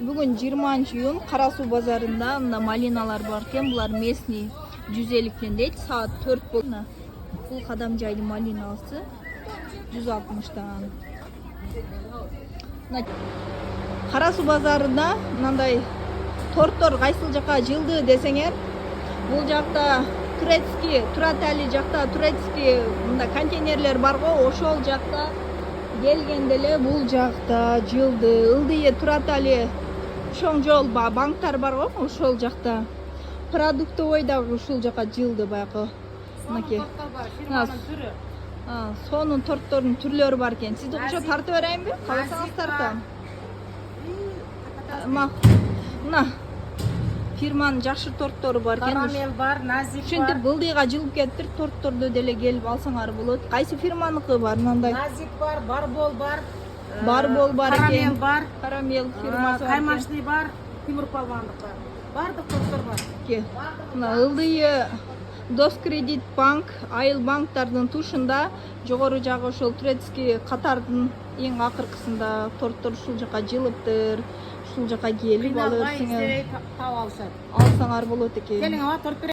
Бүгін 20-июнь Кара Суу базарында мына малиналар бар екен. Бұлар местный 150 дейді. Саат 4 болды. Бұл қадам жайды малинасы 160-тан. Кара Суу базарында мынандай торттор кайсыл жака жылды десеңер, бұл жақта турецкий, Туратали жақта турецкий мында контейнерлер бар го, ошол жақта келгенделе бул жақта жылды. Ылдые Туратали чоң жол банктар бар го, ошол жақта. Продуктовойдагы ушул жака жылды баягы. Мынакей. Сонун торттордун түрлөрү бар экен. Сизди ошо тартып берейинби? Кааласаңыз тартам. Мына фирманын жакшы торттору бар экен. Карамел бар, назик бар. Ушинтип былдыйга жылып кетиптир, тортторду деле келип алсаңар болот. Кайсы фирманыкы бар мындай? Назик бар, барбол бар. Барбол бар экен. Карамел бар. Карамел фирмасы бар. Каймачный бар, Тимур Палвандык бар. Бардык торттор бар. Мына ылдые Дос Кредит банк, Айыл банктардын тушунда жогору жагы ошол турецкий катардын эң акыркысында торттор ушул жака жылыптыр. Ушул жака келип алып алсаңар болот экен. Келиң ава торт